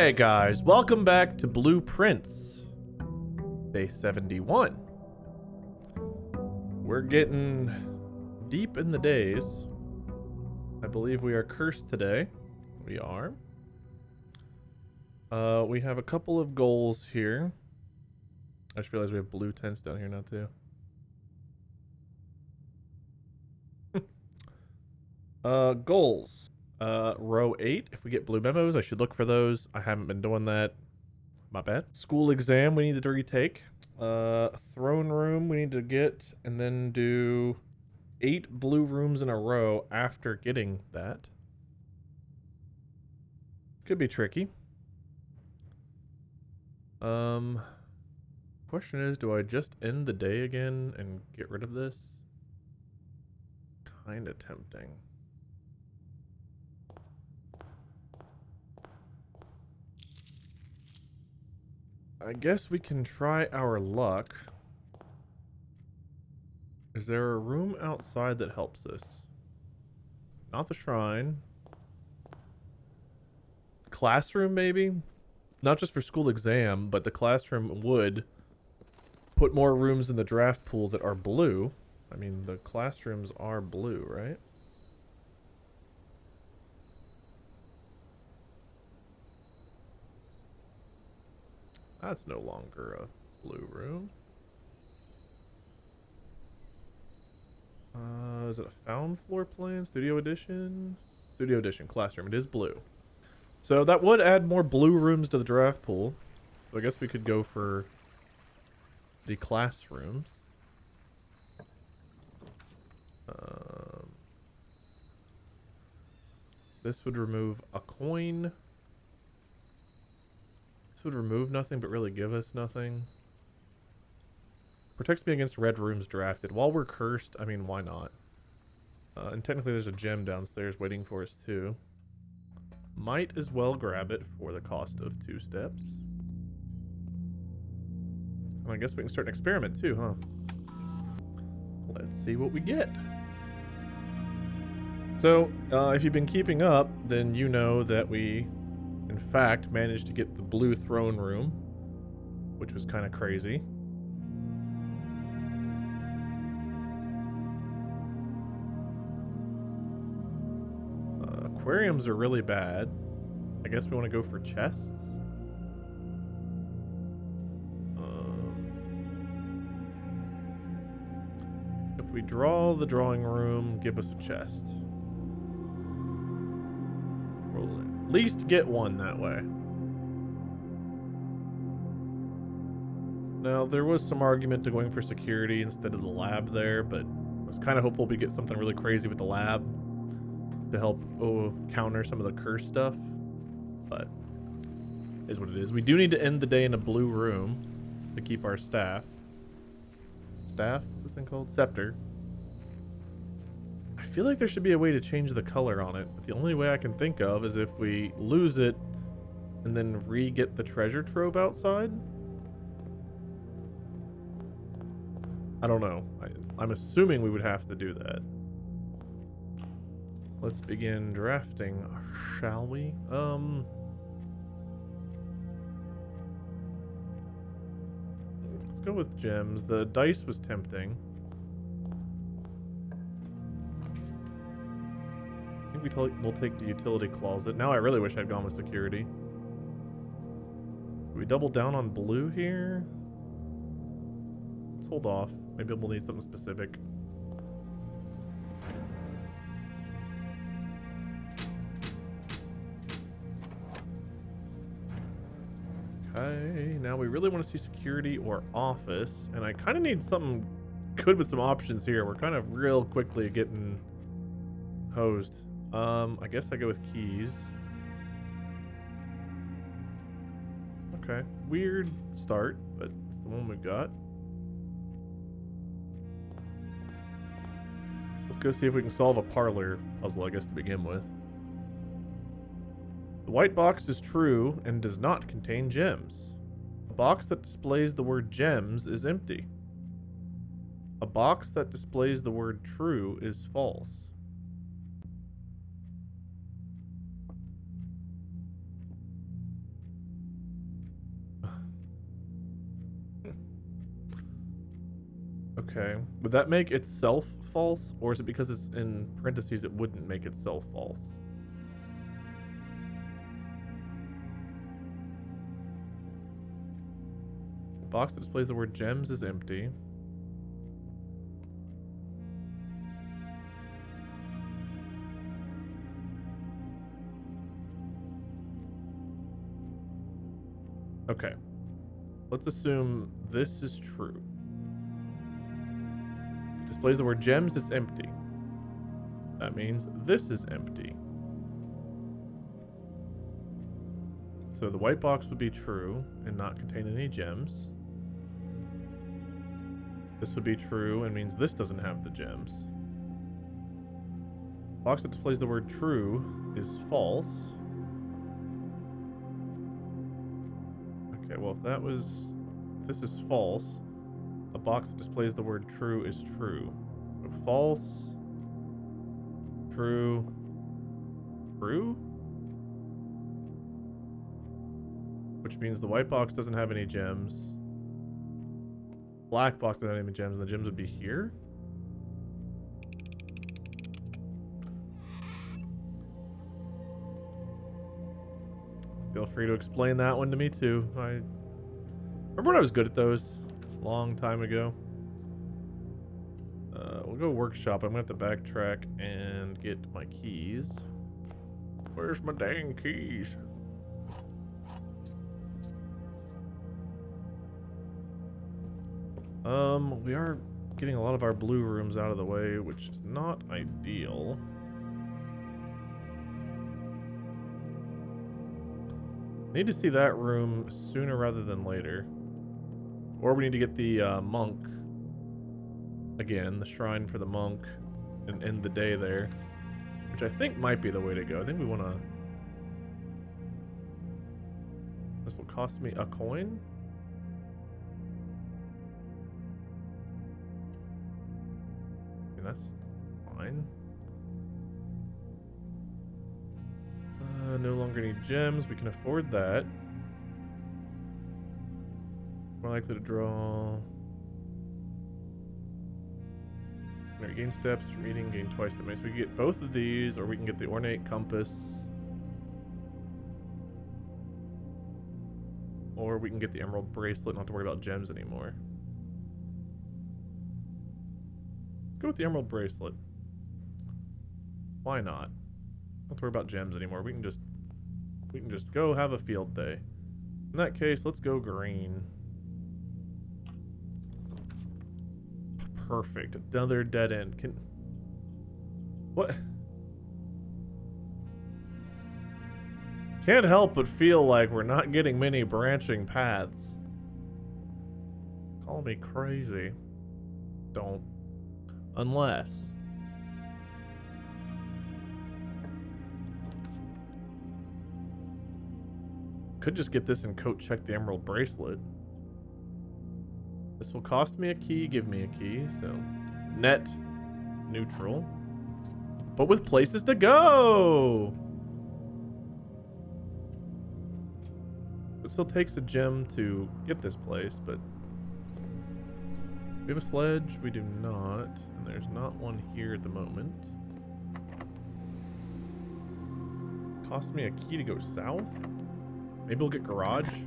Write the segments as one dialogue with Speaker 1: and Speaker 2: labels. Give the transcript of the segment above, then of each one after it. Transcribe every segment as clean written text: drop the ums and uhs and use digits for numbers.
Speaker 1: Hey guys, welcome back to Blueprints, day 71. We're getting deep in the days. I believe we are cursed today. We are. We have a couple of goals here. I just realized we have blue tents down here now too. Goals. Row 8. If we get blue memos, I should look for those. I haven't been doing that. My bad. School exam we need to retake. Throne room we need to get, and then do 8 blue rooms in a row after getting that. Could be tricky. Question is, do I just end the day again and get rid of this? Kinda tempting. I guess we can try our luck. Is there a room outside that helps us? Not the shrine. Classroom, maybe? Not just for school exam, but the classroom would put more rooms in the draft pool that are blue. I mean, the classrooms are blue, right? That's no longer a blue room. Is it a found floor plan? Studio edition? Studio edition, classroom. It is blue. So that would add more blue rooms to the draft pool. So I guess we could go for the classrooms. This would remove a coin. This would remove nothing but really give us nothing. Protects me against red rooms drafted. While we're cursed, I mean, why not? And technically there's a gem downstairs waiting for us too. Might as well grab it for the cost of 2 steps. And I guess we can start an experiment too, huh? Let's see what we get. So, if you've been keeping up, then you know that we, in fact, managed to get the blue throne room, which was kind of crazy. Aquariums are really bad. I guess we want to go for chests. If we draw the drawing room, give us a chest. We'll at least get one that way. Now, there was some argument to going for security instead of the lab there, but I was kind of hopeful we get something really crazy with the lab to help counter some of the curse stuff, but is what it is. We do need to end the day in a blue room to keep our staff. What's this thing called? Scepter. I feel like there should be a way to change the color on it, but the only way I can think of is if we lose it and then re-get the treasure trove outside. I don't know. I'm assuming we would have to do that. Let's begin drafting, shall we? Let's go with gems. The dice was tempting. I think we'll take the utility closet. Now I really wish I'd gone with security. Do we double down on blue here? Let's hold off. Maybe we'll need something specific. Okay, now we really want to see security or office, and I kind of need something good with some options here. We're kind of real quickly getting hosed. I guess I go with keys. Okay, weird start, but it's the one we've got. Let's go see if we can solve a parlor puzzle, I guess, to begin with. The white box is true and does not contain gems. A box that displays the word gems is empty. A box that displays the word true is false. Okay. Would that make itself false? Or is it because it's in parentheses it wouldn't make itself false? The box that displays the word gems is empty. Okay. Let's assume this is true. If it displays the word gems, it's empty. That means this is empty. So the white box would be true and not contain any gems. This would be true and means this doesn't have the gems. The box that displays the word true is false. Okay, well if this is false, a box that displays the word true is true. So false, true, true? Which means the white box doesn't have any gems. Black box doesn't have any gems, and the gems would be here? Feel free to explain that one to me too. I remember when I was good at those a long time ago. We'll go workshop. I'm gonna have to backtrack and get my keys. Where's my dang keys? We are getting a lot of our blue rooms out of the way, which is not ideal. Need to see that room sooner rather than later. Or we need to get the monk. Again, the shrine for the monk. And end the day there. Which I think might be the way to go. I think we want to... This will cost me a coin? That's fine. No longer need gems. We can afford that. More likely to draw. Gain steps from eating, gain twice the mace. We can get both of these, or we can get the ornate compass. Or we can get the emerald bracelet and not have to worry about gems anymore. Go with the emerald bracelet. Why not? Don't have to worry about gems anymore. We can just go have a field day. In that case, let's go green. Perfect. Another dead end. What? Can't help but feel like we're not getting many branching paths. Call me crazy. Don't. Unless. Could just get this and coat check the emerald bracelet. This will cost me a key, give me a key, so net neutral. But with places to go! It still takes a gem to get this place, but we have a sledge, we do not, and there's not one here at the moment. Cost me a key to go south? Maybe we'll get garage?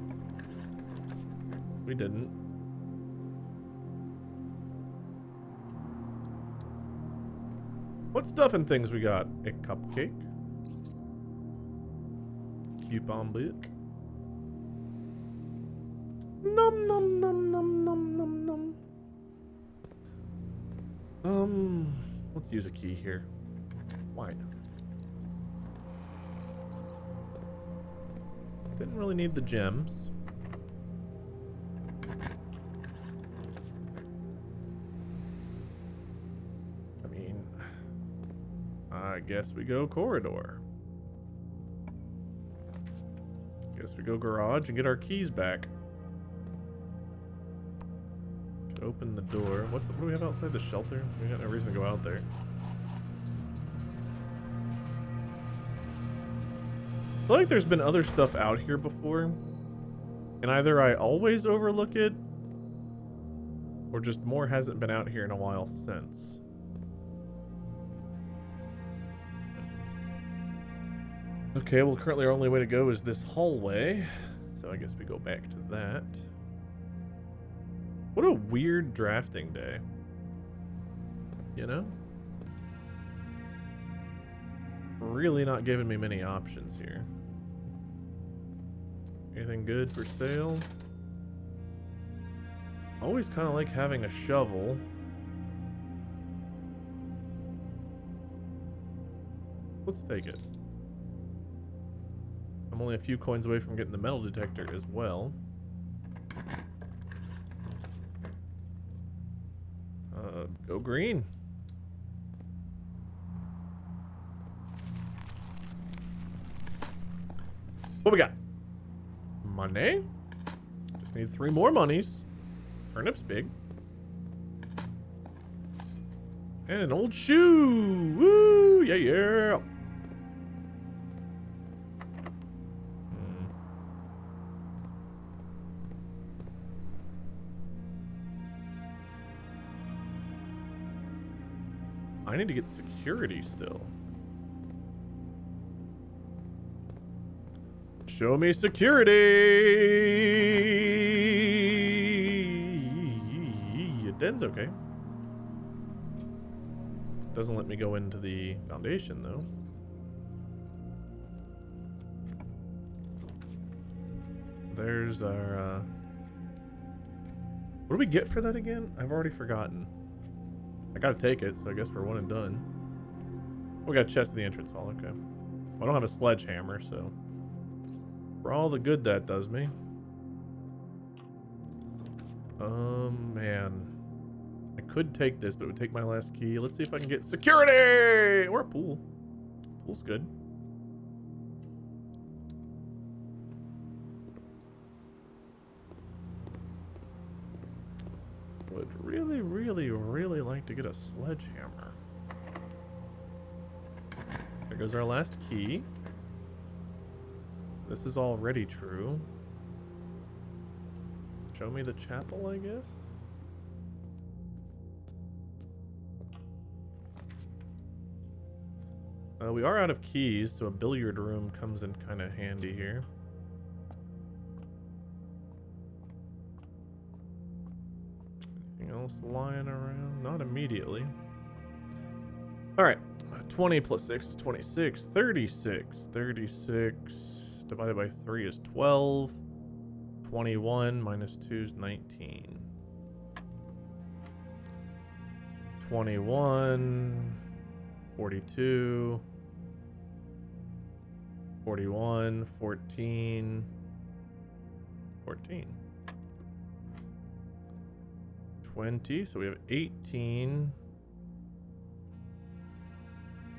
Speaker 1: We didn't. What stuff and things we got? A cupcake. Coupon book. Nom nom nom nom nom nom nom. Let's use a key here. Why not? Didn't really need the gems. I mean, I guess we go corridor. Guess we go garage and get our keys back. Open the door. What do we have outside the shelter? We got no reason to go out there. I feel like there's been other stuff out here before, and either I always overlook it, Or just more hasn't been out here in a while since. Okay, well currently our only way to go is this hallway. So I guess we go back to that. What a weird drafting day. You know? Really not giving me many options here. Anything good for sale? Always kind of like having a shovel. Let's take it. I'm only a few coins away from getting the metal detector as well. Go green. What we got? Money. Just need 3 more monies. Turnip's big. And an old shoe. Woo! Yeah, yeah. I need to get security still. Show me security. Den's okay. Doesn't let me go into the foundation though. There's our what do we get for that again? I've already forgotten. I gotta take it, so I guess we're one and done. We got a chest in the entrance hall, okay. I don't have a sledgehammer, so for all the good that does me. Man. I could take this, but it would take my last key. Let's see if I can get security or a pool. Pool's good. Would really, really, really like to get a sledgehammer. There goes our last key. This is already true. Show me the chapel, I guess. We are out of keys, so a billiard room comes in kind of handy here. Anything else lying around? Not immediately. All right, 20 plus 6 is 26. 36. 36 divided by 3 is 12. 21 minus 2 is 19. 21. 42. 41. 14. 14. 20. So we have 18.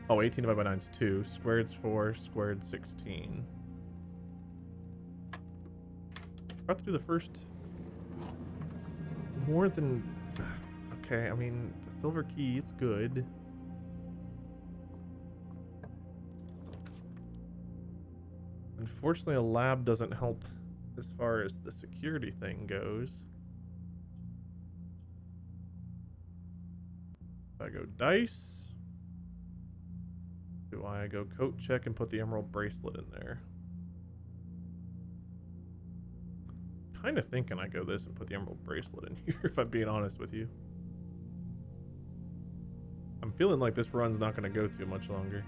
Speaker 1: Oh, 18 divided by 9 is 2. Squared's 4. Squared 16. About to do the first more than okay. I mean, the silver key, it's good. Unfortunately, a lab doesn't help as far as the security thing goes. If I go dice, do I go coat check and put the emerald bracelet in there? Kind of thinking I go this and put the emerald bracelet in here, if I'm being honest with you. I'm feeling like this run's not going to go too much longer.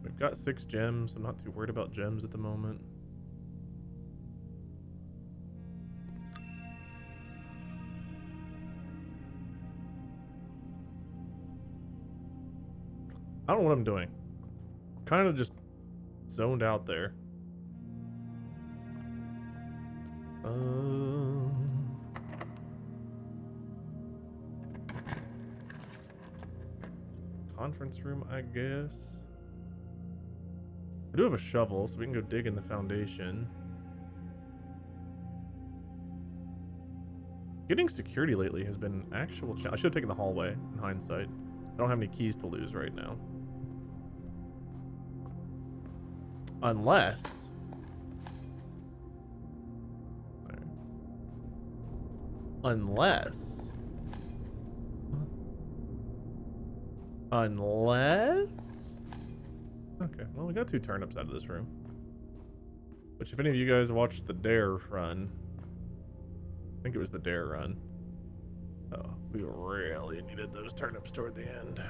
Speaker 1: We've got 6 gems. I'm not too worried about gems at the moment. I don't know what I'm doing. Kind of just zoned out there. Conference room, I guess. I do have a shovel, so we can go dig in the foundation. Getting security lately has been an actual challenge. I should have taken the hallway in hindsight. I don't have any keys to lose right now. Unless... Unless... Okay, well, we got 2 turnips out of this room. Which, if any of you guys watched the Dare run... I think it was the Dare run. Oh, we really needed those turnips toward the end.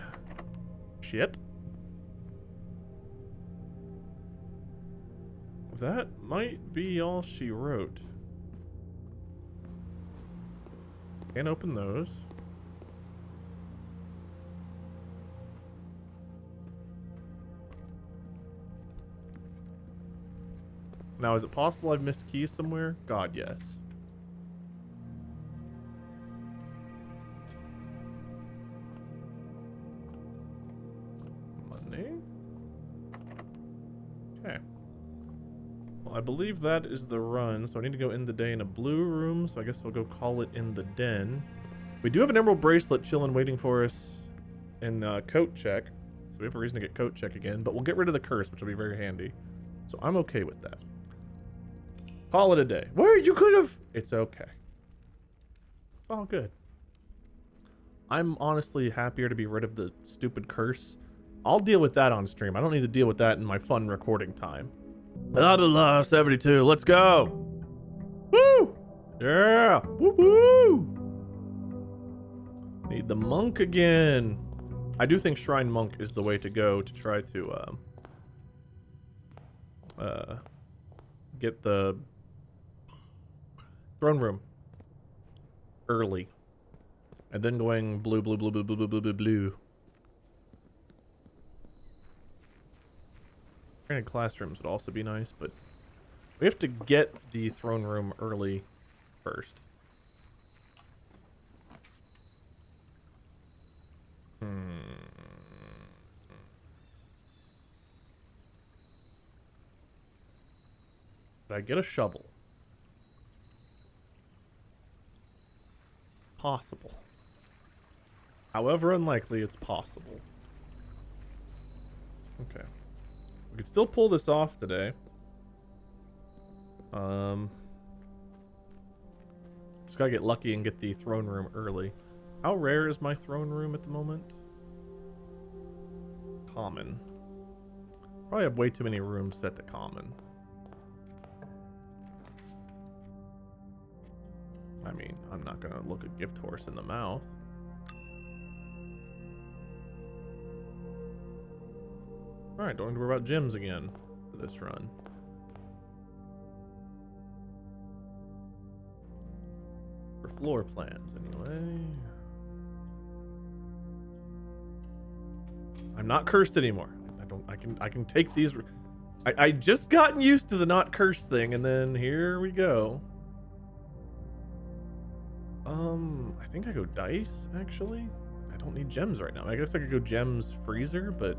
Speaker 1: Shit. That might be all she wrote. Can't open those. Now, is it possible I've missed keys somewhere? God, yes. Money. Okay. Well, I believe that is the run, so I need to go in the day in a blue room, so I guess I'll go call it in the den. We do have an emerald bracelet chilling waiting for us in coat check, so we have a reason to get coat check again, but we'll get rid of the curse, which will be very handy. So I'm okay with that. Call it a day. Where you could have... It's okay. It's all good. I'm honestly happier to be rid of the stupid curse. I'll deal with that on stream. I don't need to deal with that in my fun recording time. Blah, blah, blah, 72. Let's go. Woo! Yeah. Woo woo! Need the monk again. I do think Shrine Monk is the way to go to try to get the throne room early. And then going blue, blue, blue, blue, blue, blue, blue, blue, blue. Granted, classrooms would also be nice, but we have to get the throne room early first. Did I get a shovel? Possible. However unlikely, it's possible. Okay. We could still pull this off today. Just gotta get lucky and get the throne room early. How rare is my throne room at the moment? Common. Probably have way too many rooms set to common. I mean, I'm not gonna look a gift horse in the mouth. Alright, don't have to worry about gems again for this run. For floor plans, anyway. I'm not cursed anymore. I can take these. I just gotten used to the not cursed thing, and then here we go. I think I go dice, actually. I don't need gems right now. I guess I could go gems freezer, but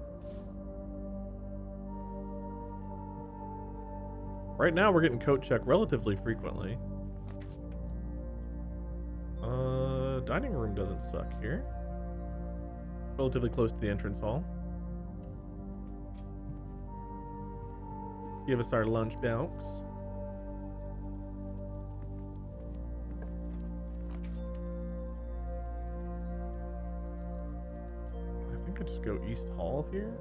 Speaker 1: right now we're getting coat check relatively frequently. Dining room doesn't suck here. Relatively close to the entrance hall. Give us our lunch box. I think I just go East Hall here.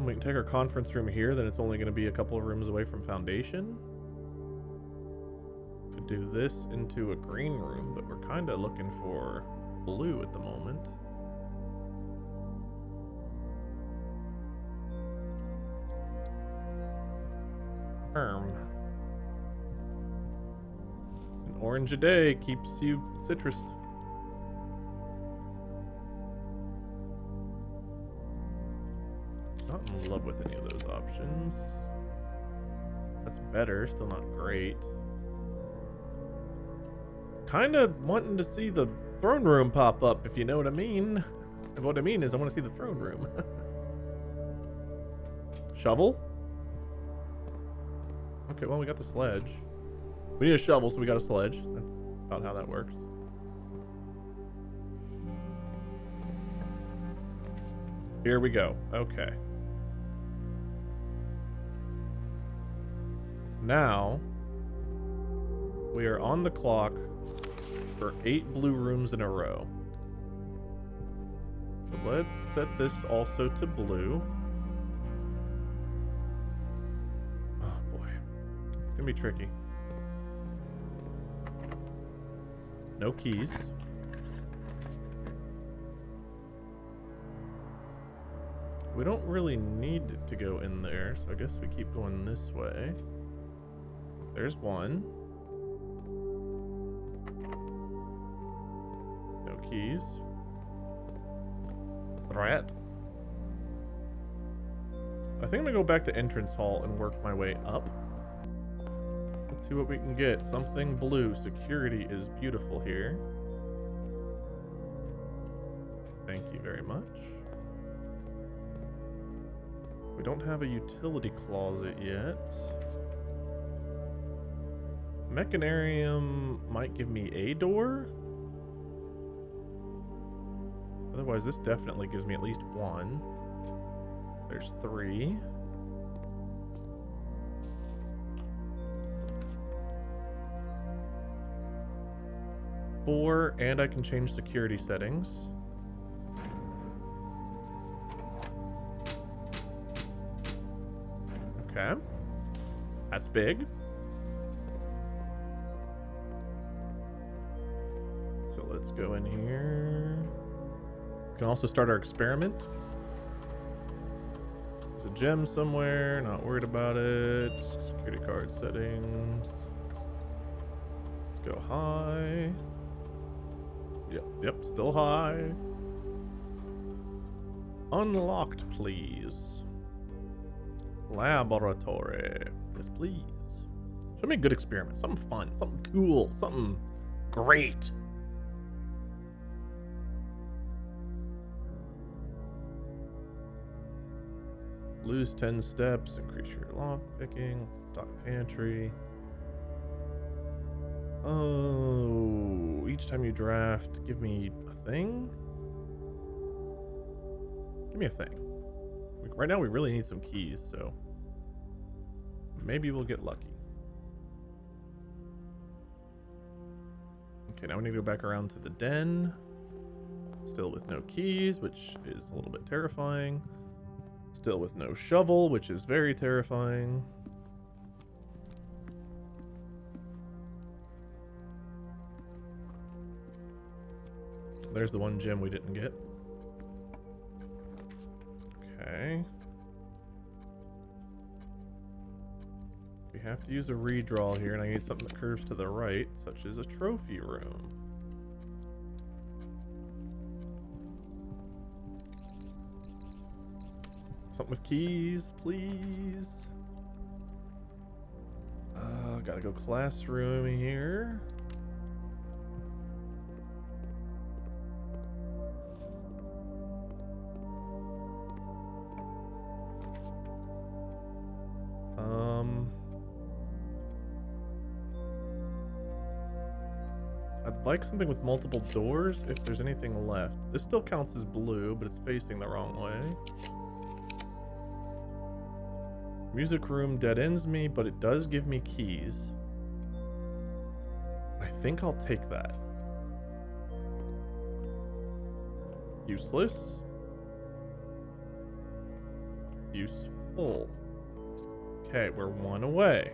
Speaker 1: We can take our conference room here, then it's only going to be a couple of rooms away from Foundation. Could do this into a green room, but we're kind of looking for blue at the moment. An orange a day keeps you citrused. Not in love with any of those options. That's better, still not great. Kind of wanting to see the throne room pop up, if you know what I mean. And what I mean is I want to see the throne room. Shovel? Okay, well, we got the sledge. We need a shovel, so we got a sledge. That's about how that works. Here we go. Okay. Now, we are on the clock for 8 blue rooms in a row. So let's set this also to blue. Oh boy, it's gonna be tricky. No keys. We don't really need to go in there, so I guess we keep going this way. There's one. No keys. Rat. I think I'm gonna go back to entrance hall and work my way up. Let's see what we can get. Something blue. Security is beautiful here. Thank you very much. We don't have a utility closet yet. Mechanarium might give me a door. Otherwise, this definitely gives me at least one. There's 3. Four, and I can change security settings. Okay. That's big. So let's go in here. We can also start our experiment. There's a gem somewhere, not worried about it. Security card settings. Let's go high. Yep, still high. Unlocked, please. Laboratory. Yes, please. Show me a good experiment. Something fun. Something cool. Something great. Lose 10 steps. Increase your lock picking. Stock pantry. Oh, each time you draft, give me a thing? Give me a thing. Right now we really need some keys, so maybe we'll get lucky. Okay, now we need to go back around to the den. Still with no keys, which is a little bit terrifying. Still with no shovel, which is very terrifying. There's the one gem we didn't get. Okay. We have to use a redraw here, and I need something that curves to the right, such as a trophy room. Something with keys, please. Gotta go classroom here. I'd like something with multiple doors if there's anything left. This still counts as blue, but it's facing the wrong way. Music room dead ends me, but it does give me keys. I think I'll take that. Useless. Useful. Okay, we're one away.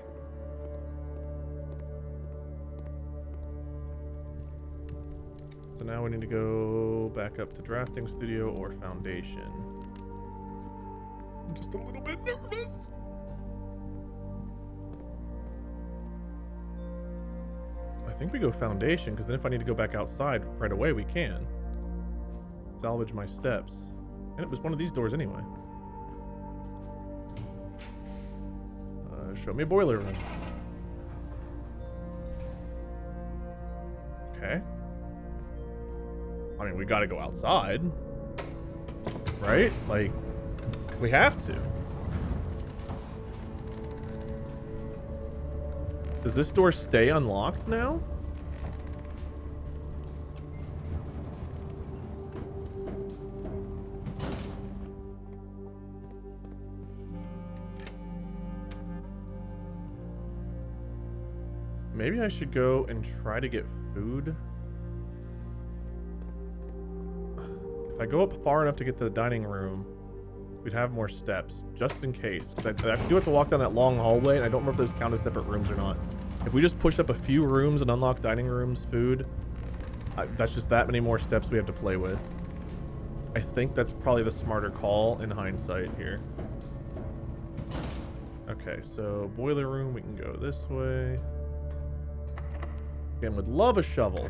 Speaker 1: So now we need to go back up to drafting studio or foundation. I'm just a little bit nervous. I think we go foundation, because then if I need to go back outside right away, we can. Salvage my steps. And it was one of these doors anyway. Show me a boiler room. Okay. I mean, we gotta go outside. Right? Like, we have to. Does this door stay unlocked now? Maybe I should go and try to get food. If I go up far enough to get to the dining room, we'd have more steps, just in case. Because I do have to walk down that long hallway, and I don't remember if those count as separate rooms or not. If we just push up a few rooms and unlock dining rooms, food, that's just that many more steps we have to play with. I think that's probably the smarter call in hindsight here. Okay, so boiler room, we can go this way. Again, would love a shovel.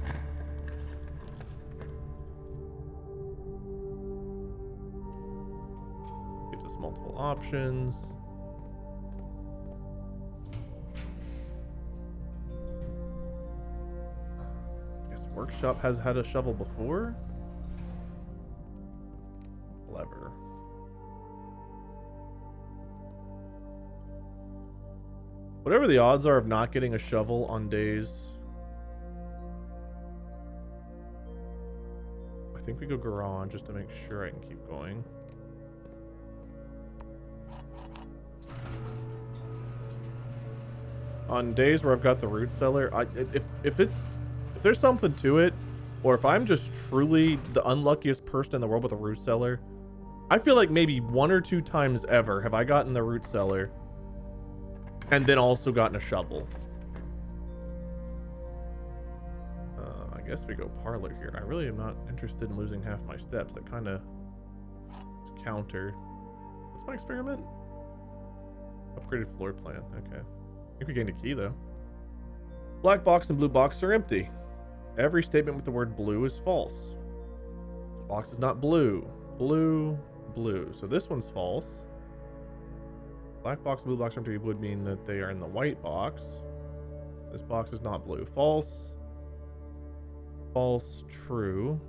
Speaker 1: Gives us multiple options. Guess workshop has had a shovel before. Lever. Whatever the odds are of not getting a shovel on days, I think we go garage just to make sure I can keep going. On days where I've got the root cellar, if there's something to it, or if I'm just truly the unluckiest person in the world with a root cellar, I feel like maybe 1 or 2 times ever have I gotten the root cellar and then also gotten a shovel. I guess we go parlor here. I really am not interested in losing half my steps. That kind of is counter. What's my experiment? Upgraded floor plan. Okay. I think we gained a key though. Black box and blue box are empty. Every statement with the word blue is false. Box is not blue. Blue, blue. So this one's false. Black box and blue box are empty would mean that they are in the white box. This box is not blue. False. False, true.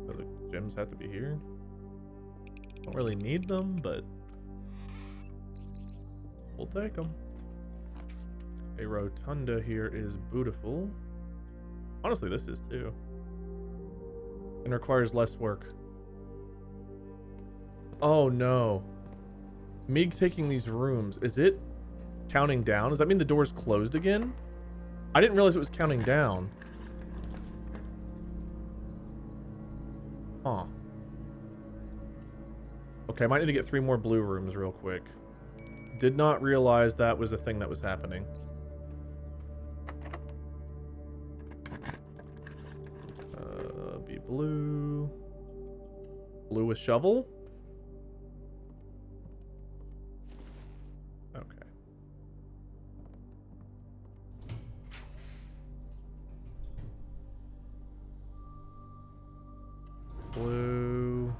Speaker 1: So the gems have to be here. Don't really need them, but we'll take them. A rotunda here is beautiful. Honestly, this is too. And requires less work. Oh no. Me taking these rooms, is it counting down? Does that mean the door's closed again? I didn't realize it was counting down. Huh. Okay, I might need to get 3 more blue rooms real quick. Did not realize that was a thing that was happening. Be blue. Blue with shovel? Okay. Blue.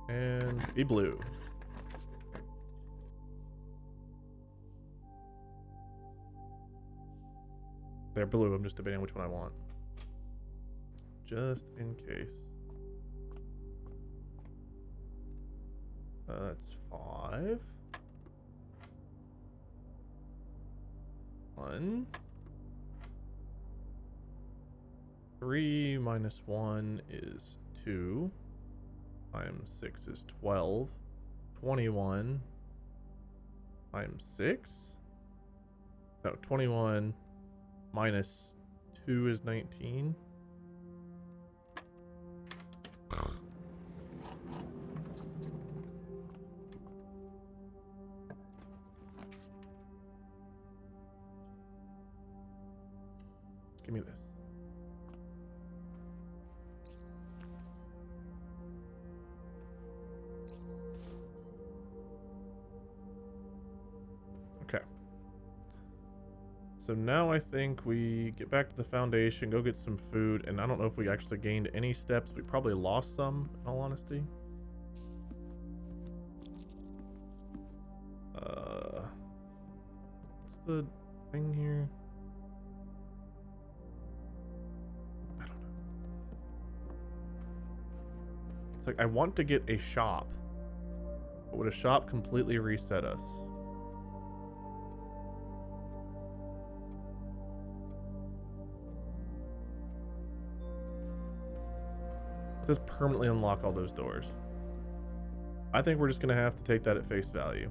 Speaker 1: And be blue. They're blue. I'm just debating which one I want. Just in case. That's 5. 1. 3 minus 1 is 2. Times 6 is 12. 21 times 6. No, 21 minus 2 is 19. Give me this. Okay. So now I think we get back to the foundation, go get some food, and I don't know if we actually gained any steps. We probably lost some, in all honesty. What's the thing here? I don't know. It's like I want to get a shop, but would a shop completely reset us? Just permanently unlock all those doors. I think we're just gonna have to take that at face value.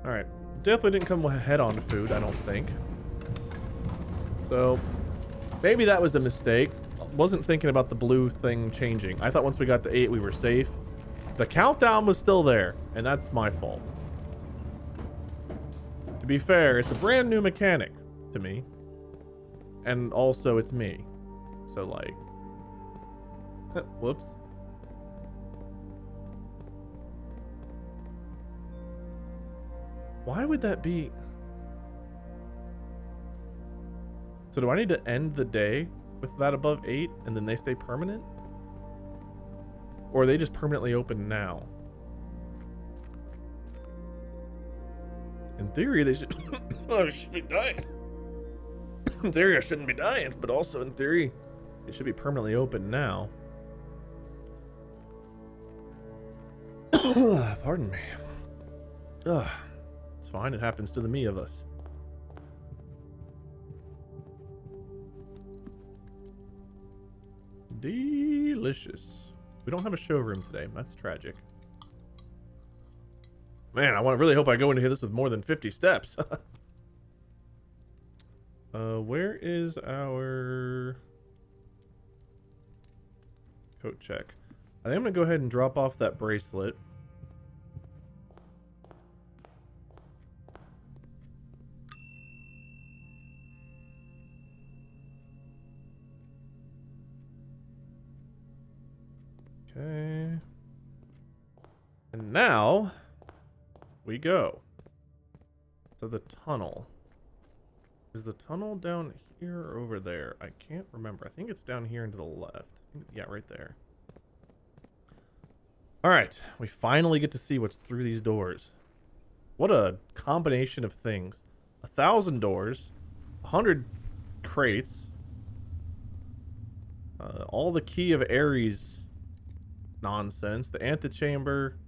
Speaker 1: All right, definitely didn't come head on to food, I don't think. So maybe that was a mistake. Wasn't thinking about the blue thing changing. I thought once we got to 8, we were safe. The countdown was still there, and that's my fault. To be fair, it's a brand new mechanic to me. And also it's me. So like, whoops. Why would that be? So do I need to end the day with that above 8 and then they stay permanent? Or are they just permanently open now? In theory, they should. I should be dying. In theory, I shouldn't be dying, but also in theory, it should be permanently open now. Pardon me. It's fine. It happens to the me of us. Delicious. We don't have a showroom today. That's tragic. Man, I really hope I go into this with more than 50 steps. Where is our coat check? I think I'm gonna go ahead and drop off that bracelet. Okay. And now we go. So the tunnel. Is the tunnel down here or over there? I can't remember. I think it's down here and to the left. Yeah, right there. All right. We finally get to see what's through these doors. What a combination of things. 1,000 doors. 100 crates. All the key of Ares nonsense. The antechamber.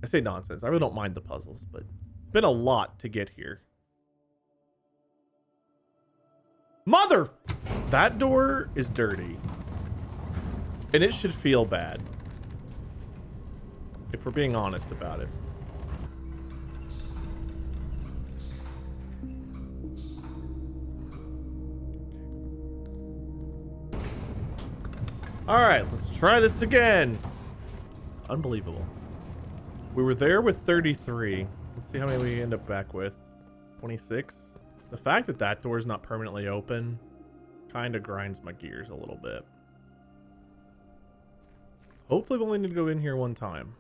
Speaker 1: I say nonsense. I really don't mind the puzzles, but it's been a lot to get here. Mother! That door is dirty. And it should feel bad. If we're being honest about it. Alright, let's try this again. Unbelievable. We were there with 33. Let's see how many we end up back with. 26. The fact that that door is not permanently open kind of grinds my gears a little bit. Hopefully we only need to go in here one time.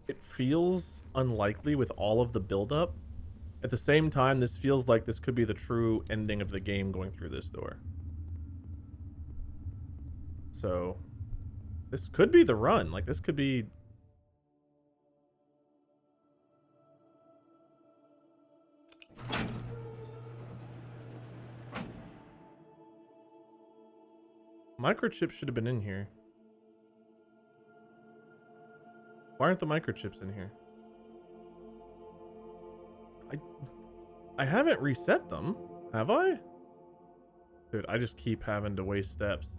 Speaker 1: It feels unlikely with all of the buildup. At the same time, this feels like this could be the true ending of the game going through this door. So, this could be the run. Like, this could be... Microchips should have been in here. Why aren't the microchips in here? I haven't reset them, have I? Dude, I just keep having to waste steps.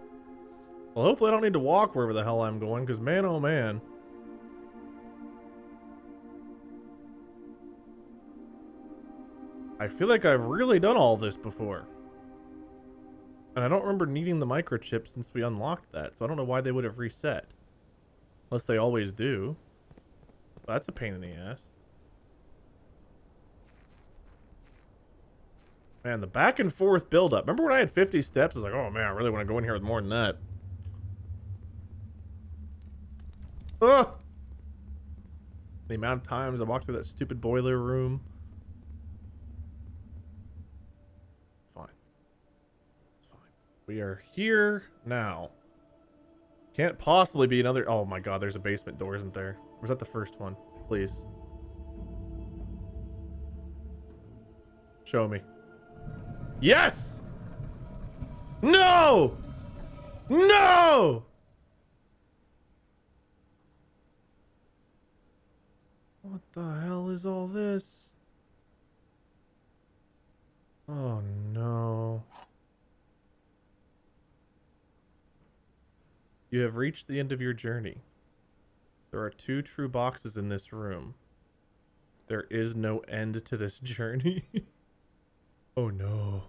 Speaker 1: Well, hopefully I don't need to walk wherever the hell I'm going, because man, oh man. I feel like I've really done all this before. And I don't remember needing the microchip since we unlocked that, so I don't know why they would have reset. Unless they always do. Well, that's a pain in the ass. Man, the back and forth build-up. Remember when I had 50 steps? I was like, oh man, I really want to go in here with more than that. Ugh! The amount of times I walked through that stupid boiler room. Fine. It's fine. We are here now. Can't possibly be another... Oh my god, there's a basement door, isn't there? Or was that the first one? Please. Show me. Yes! No! No! What the hell is all this? Oh no. You have reached the end of your journey. There are 2 true boxes in this room. There is no end to this journey. Oh no.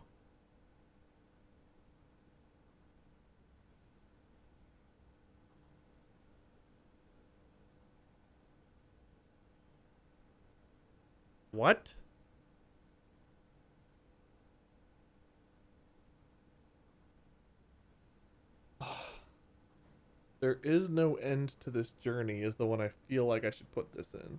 Speaker 1: What? There is no end to this journey is the one I feel like I should put this in.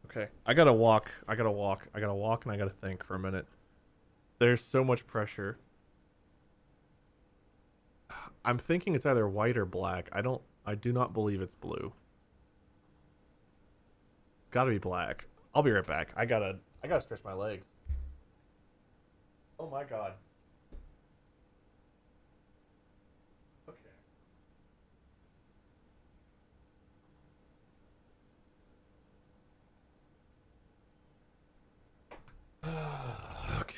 Speaker 1: Okay, I gotta walk. I gotta walk. I gotta walk, and I gotta think for a minute. There's so much pressure. I'm thinking it's either white or black. I do not believe it's blue. Gotta be black. I'll be right back. I gotta stretch my legs. Oh my god. Okay. Okay.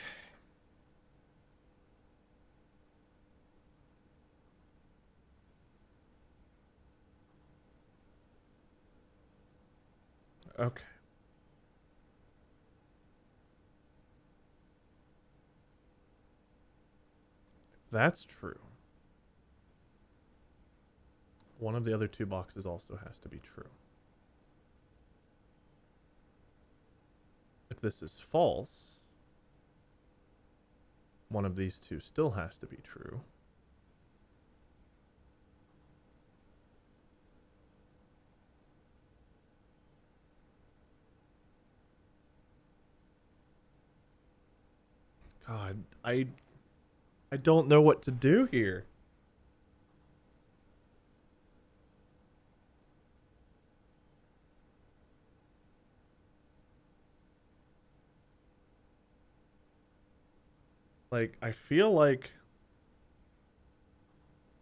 Speaker 1: Okay. That's true. One of the other 2 boxes also has to be true. If this is false, one of these 2 still has to be true. God, I don't know what to do here. Like, I feel like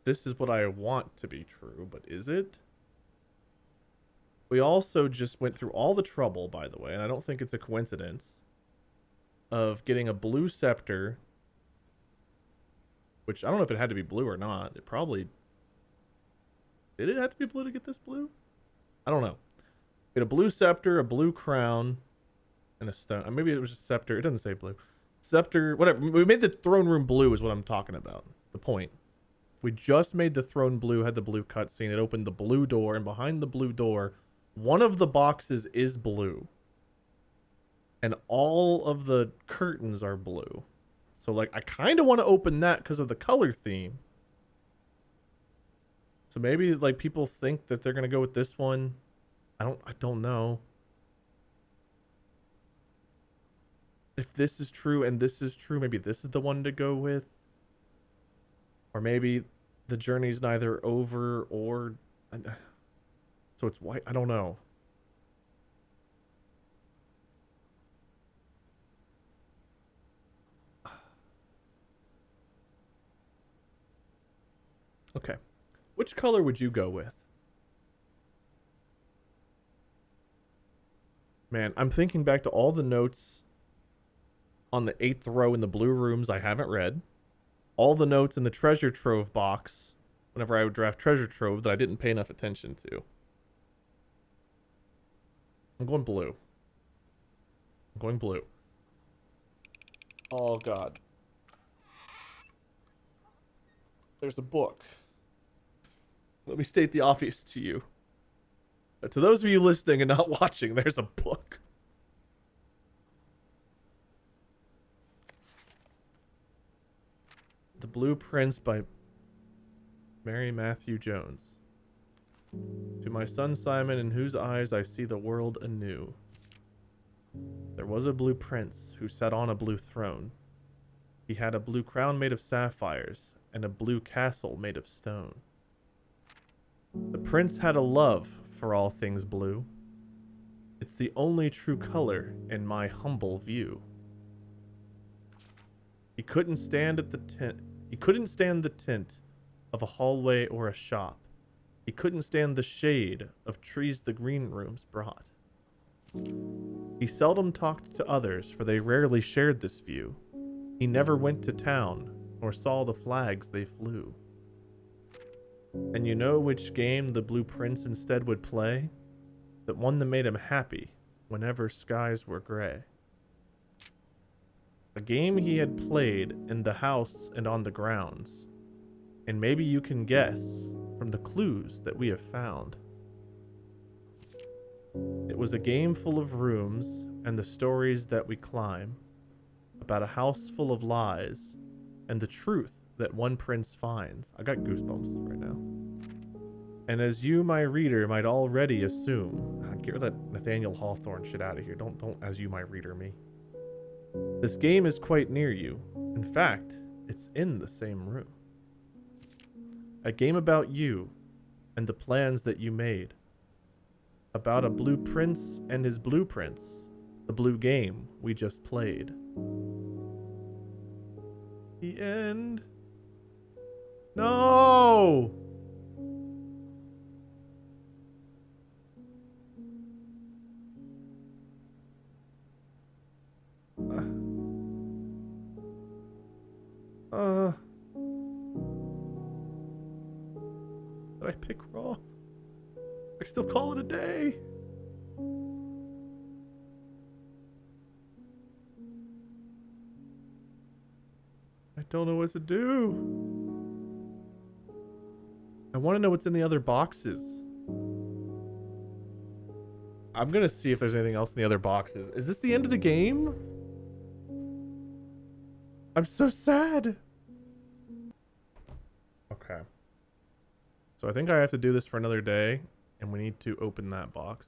Speaker 1: this is what I want to be true, but is it? We also just went through all the trouble, by the way, and I don't think it's a coincidence, of getting a blue scepter, which I don't know if it had to be blue or not. It probably... Did it have to be blue to get this blue? I don't know. We had a blue scepter, a blue crown, and a stone. Maybe it was just scepter. It doesn't say blue. Scepter, whatever. We made the throne room blue is what I'm talking about. The point. If we just made the throne blue, had the blue cutscene, it opened the blue door, and behind the blue door, one of the boxes is blue. And all of the curtains are blue. So, like, I kind of want to open that because of the color theme. So maybe, like, people think that they're going to go with this one. I don't know. If this is true and this is true, maybe this is the one to go with. Or maybe the journey's neither over or... So it's white. I don't know. Okay. Which color would you go with? Man, I'm thinking back to all the notes on the 8th row in the blue rooms I haven't read. All the notes in the treasure trove box whenever I would draft treasure trove that I didn't pay enough attention to. I'm going blue. I'm going blue. Oh, God. There's a book. Let me state the obvious to you. To those of you listening and not watching, there's a book. The Blueprints by Mary Matthew Jones. To my son Simon, in whose eyes I see the world anew. There was a blue prince who sat on a blue throne. He had a blue crown made of sapphires and a blue castle made of stone. The prince had a love for all things blue. It's the only true color in my humble view. He couldn't stand the tint of a hallway or a shop. He couldn't stand the shade of trees the green rooms brought. He seldom talked to others, for they rarely shared this view. He never went to town, nor saw the flags they flew. And you know which game the Blue Prince instead would play? That one that made him happy whenever skies were gray. A game he had played in the house and on the grounds. And maybe you can guess from the clues that we have found. It was a game full of rooms and the stories that we climb, about a house full of lies and the truth that one prince finds. I got goosebumps right now. And as you, my reader, might already assume, get rid of that Nathaniel Hawthorne shit out of here. Don't as you, my reader, me. This game is quite near you. In fact, it's in the same room. A game about you and the plans that you made. About a blue prince and his blueprints. The blue game we just played. The end. No! Did I pick wrong? I still call it a day. I don't know what to do. I want to know what's in the other boxes. I'm gonna see if there's anything else in the other boxes. Is this the end of the game? I'm so sad. Okay. So I think I have to do this for another day, and we need to open that box.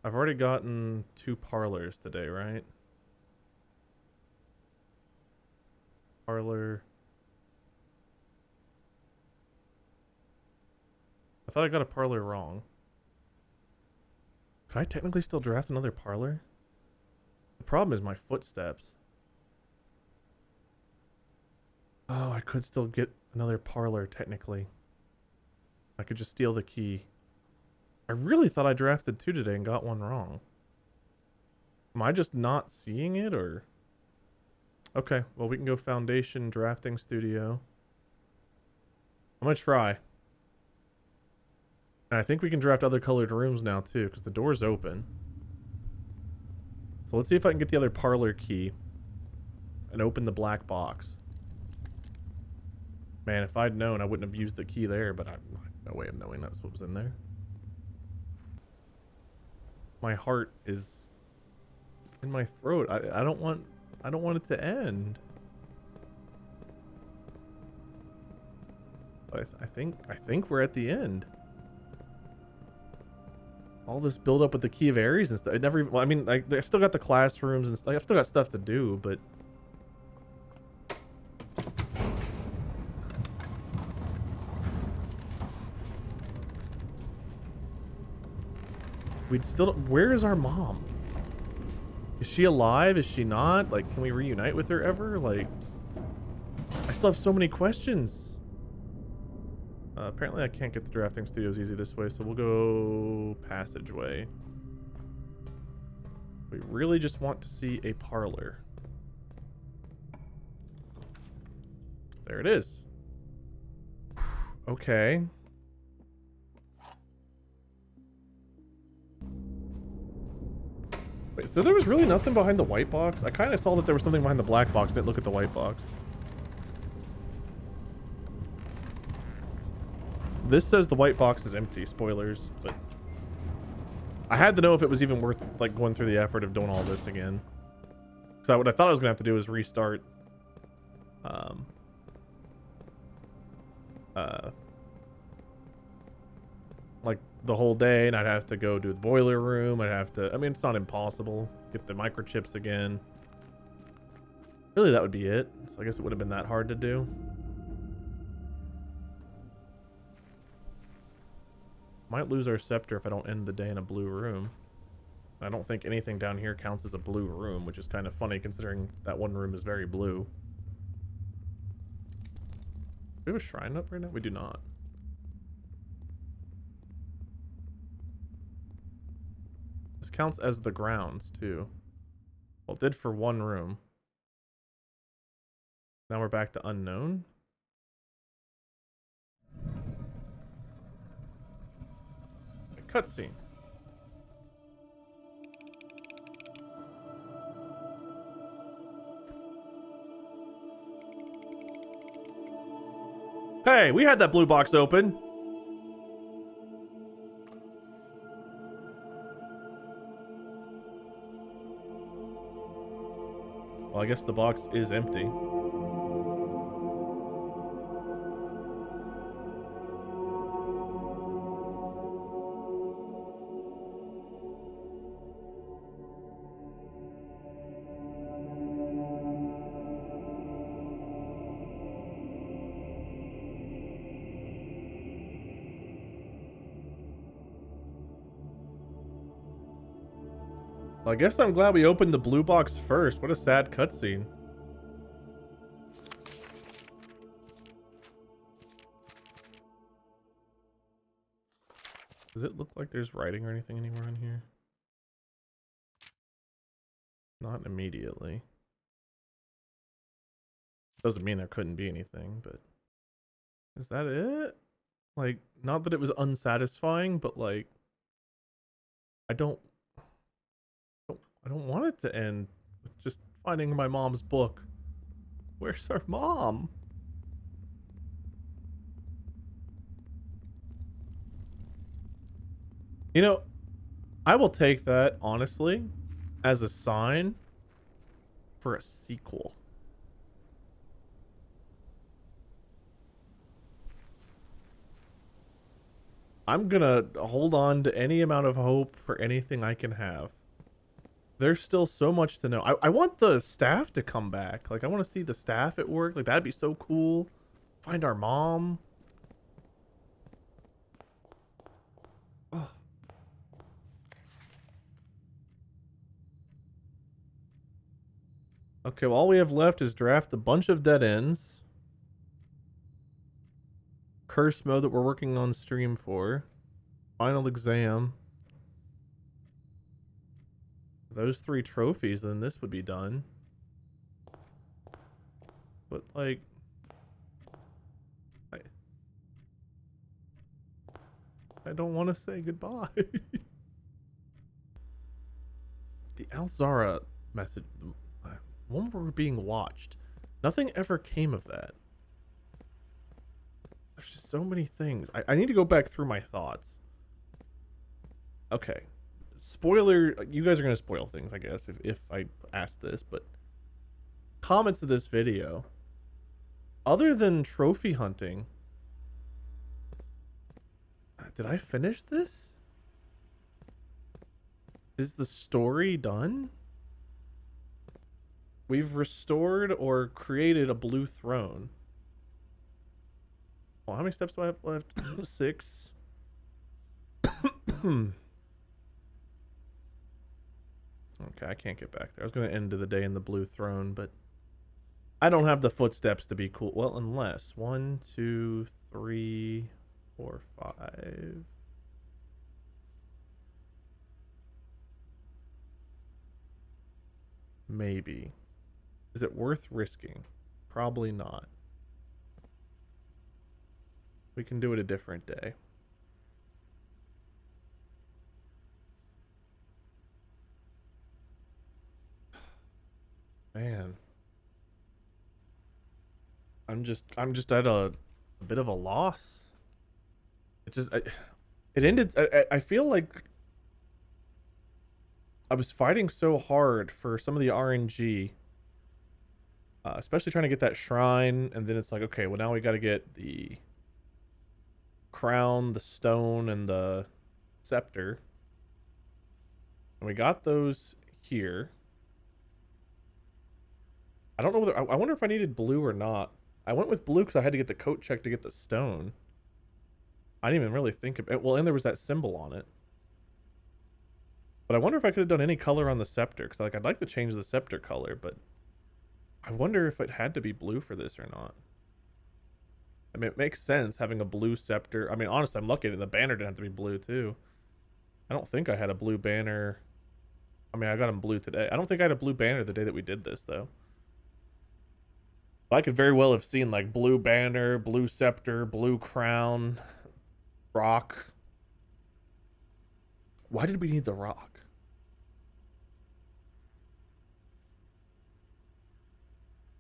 Speaker 1: I've already gotten 2 parlors today, right? Parlor. I thought I got a parlor wrong. Could I technically still draft another parlor? The problem is my footsteps. Oh, I could still get another parlor technically. I could just steal the key. I really thought I drafted 2 today and got 1 wrong. Am I just not seeing it, or? Okay, well, we can go foundation, drafting studio. I'm gonna try. And I think we can draft other colored rooms now too, because the door's open. So let's see if I can get the other parlor key and open the black box. Man, if I'd known, I wouldn't have used the key there, but I have no way of knowing that's what was in there. My heart is in my throat. I don't want it to end. But I think we're at the end. All this build up with the key of Aries and stuff. It never even, well, I mean, like, I've still got the classrooms and stuff. I've still got stuff to do, but we'd still, where is our mom? Is she alive? Is she not? Like, can we reunite with her ever? Like, I still have so many questions. Apparently I can't get the drafting studios easy this way, so we'll go passageway. We really just want to see a parlor. There it is. Okay. Wait, so there was really nothing behind the white box? I kind of saw that there was something behind the black box. Didn't look at the white box. This says the white box is empty. Spoilers, but I had to know if it was even worth like going through the effort of doing all this again. So what I thought I was gonna have to do is restart like the whole day, and I'd have to go do the boiler room. I'd have to, I mean, it's not impossible. Get the microchips again. Really, that would be it. So I guess it would have been that hard to do. Might lose our scepter if I don't end the day in a blue room. I don't think anything down here counts as a blue room, which is kind of funny considering that one room is very blue. we have a shrine up right now? We do not. This counts as the grounds too. Well, it did for one room. Now we're back to unknown. A cutscene. Hey, we had that blue box open. Well, I guess the box is empty. Well, I guess I'm glad we opened the blue box first. What a sad cutscene. Does it look like there's writing or anything anywhere on here? Not immediately. Doesn't mean there couldn't be anything, but... Is that it? Like, not that it was unsatisfying, but like... I don't want it to end with just finding my mom's book. Where's our mom? You know, I will take that, honestly, as a sign for a sequel. I'm gonna hold on to any amount of hope for anything I can have. There's still so much to know. I want the staff to come back. Like, I want to see the staff at work. Like, that'd be so cool. Find our mom. Oh. Okay, well, all we have left is draft a bunch of dead ends. Curse mode that we're working on stream for. Final exam. Those 3 trophies, then this would be done. But like, I don't want to say goodbye. The Alzara message, when we were being watched, nothing ever came of that. There's just so many things. I need to go back through my thoughts. Okay. Spoiler, you guys are going to spoil things, I guess, if I ask this, but comments of this video, other than trophy hunting, did I finish this? Is the story done? We've restored or created a blue throne. Well, how many steps do I have left? 6. Okay, I can't get back there. I was going to end the day in the blue throne, but I don't have the footsteps to be cool. Well, unless 1, 2, 3, 4, 5. Maybe. Is it worth risking? Probably not. We can do it a different day. Man, I'm just at a bit of a loss. It ended. I feel like I was fighting so hard for some of the RNG, especially trying to get that shrine, and then it's like, okay, well now we got to get the crown, the stone, and the scepter, and we got those here. I don't know whether I wonder if I needed blue or not. I went with blue because I had to get the coat check to get the stone. I didn't even really think of it. Well, and there was that symbol on it. But I wonder if I could have done any color on the scepter, because like I'd like to change the scepter color, but I wonder if it had to be blue for this or not. I mean, it makes sense having a blue scepter. I mean, honestly, I'm lucky that the banner didn't have to be blue too. I don't think I had a blue banner. I mean, I got them blue today. I don't think I had a blue banner the day that we did this though. I could very well have seen like blue banner, blue scepter, blue crown, rock. Why did we need the rock?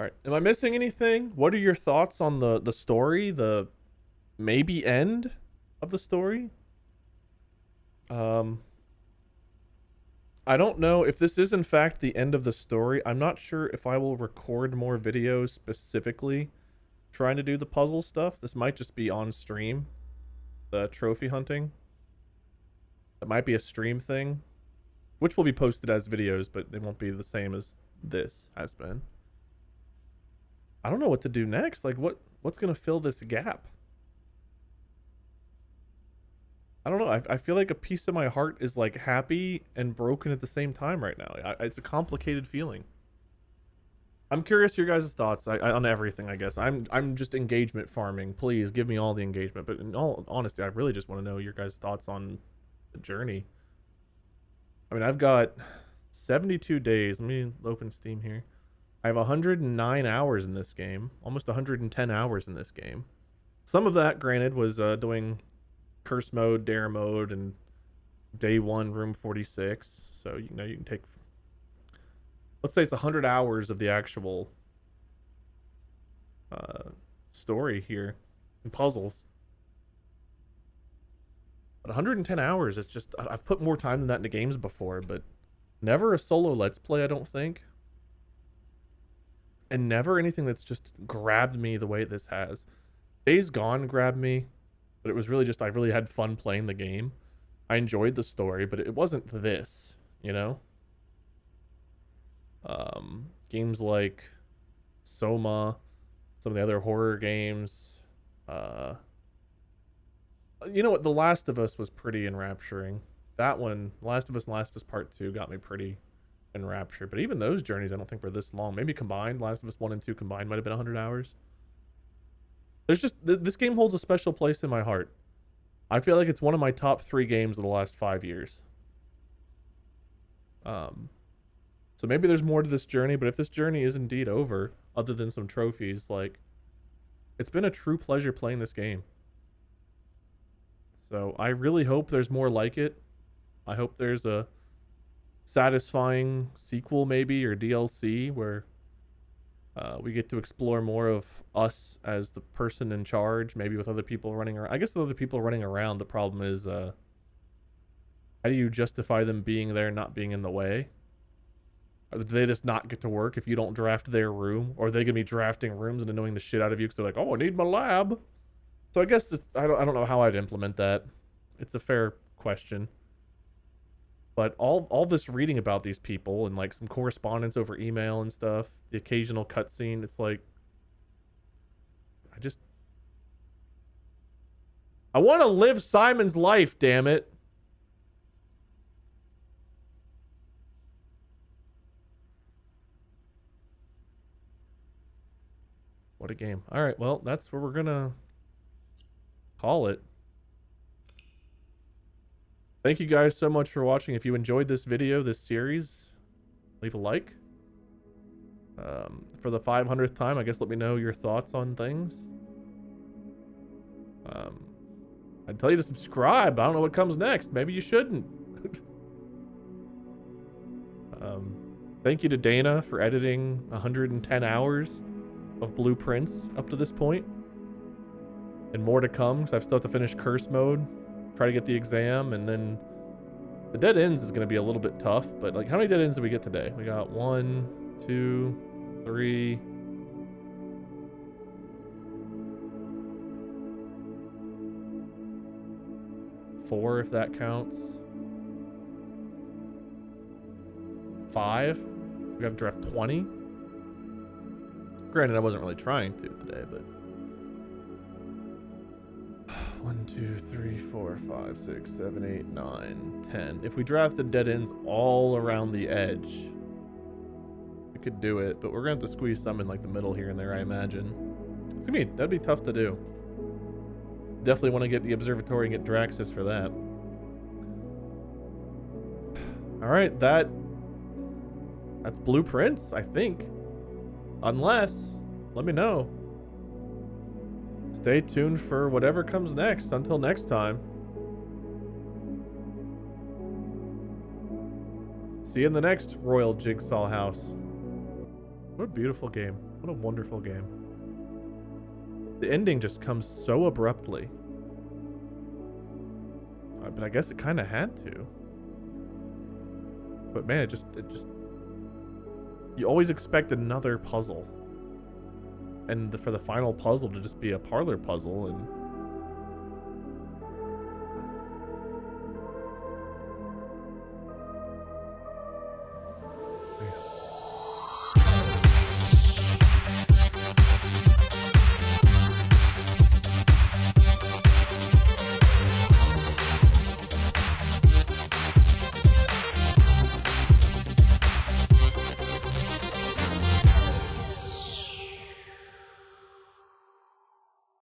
Speaker 1: All right. Am I missing anything? What are your thoughts on the story, the maybe end of the story? I don't know if this is in fact the end of the story. I'm not sure if I will record more videos specifically trying to do the puzzle stuff. This might just be on stream, the trophy hunting. That might be a stream thing, which will be posted as videos, but they won't be the same as this has been. I don't know what to do next. Like what's gonna fill this gap? I don't know. I feel like a piece of my heart is like happy and broken at the same time right now. It's a complicated feeling. I'm curious your guys' thoughts on everything. I guess I'm just engagement farming. Please give me all the engagement. But in all honesty, I really just want to know your guys' thoughts on the journey. I mean, I've got 72 days. Let me open Steam here. I have 109 hours in this game, almost 110 hours in this game. Some of that, granted, was doing curse mode, dare mode, and day 1 room 46. So you can take, let's say it's 100 hours of the actual story here and puzzles. But 110 hours, it's just, I've put more time than that into games before, but never a solo let's play, I don't think. And never anything that's just grabbed me the way this has. Days Gone grabbed me, but it was really just, I really had fun playing the game. I enjoyed the story, but it wasn't this, you know? Games like Soma, some of the other horror games. You know what? The Last of Us was pretty enrapturing. That one, Last of Us and Last of Us Part 2 got me pretty enraptured. But even those journeys, I don't think were this long. Maybe combined, Last of Us 1 and 2 combined might have been 100 hours. There's just, this game holds a special place in my heart. I feel like it's one of my top 3 games of the last 5 years. So maybe there's more to this journey, but if this journey is indeed over, other than some trophies, like, it's been a true pleasure playing this game. So I really hope there's more like it. I hope there's a satisfying sequel maybe, or DLC, where we get to explore more of us as the person in charge, maybe with other people running around. I guess with other people running around, the problem is how do you justify them being there, not being in the way? Or do they just not get to work if you don't draft their room? Or are they gonna be drafting rooms and annoying the shit out of you because they're like, oh, I need my lab? So I guess I don't know how I'd implement that. It's a fair question. But all this reading about these people and like some correspondence over email and stuff, the occasional cutscene, it's like, I want to live Simon's life, damn it. What a game. All right, well, that's where we're gonna call it. Thank you guys so much for watching. If you enjoyed this video, this series, leave a like. For the 500th time, I guess let me know your thoughts on things. I'd tell you to subscribe. I don't know what comes next. Maybe you shouldn't. Thank you to Dana for editing 110 hours of blueprints up to this point. And more to come, because I've still have to finish curse mode, try to get the exam, and then the dead ends is going to be a little bit tough. But like, how many dead ends did we get today? We got 1, 2, 3. Four, if that counts. 5. We got to draft 20. Granted, I wasn't really trying to today, but 1, 2, 3, 4, 5, 6, 7, 8, 9, 10. If we draft the dead ends all around the edge, we could do it, but we're gonna have to squeeze some in like the middle here and there, I imagine. That'd be tough to do. definitely want to get the observatory and get Draxus for that. All right, that's blueprints, I think. Unless, let me know. Stay tuned for whatever comes next. Until next time. See you in the next Royal Jigsaw House. What a beautiful game. What a wonderful game. The ending just comes so abruptly. But I guess it kind of had to. But man, it just you always expect another puzzle. And for the final puzzle to just be a parlor puzzle, and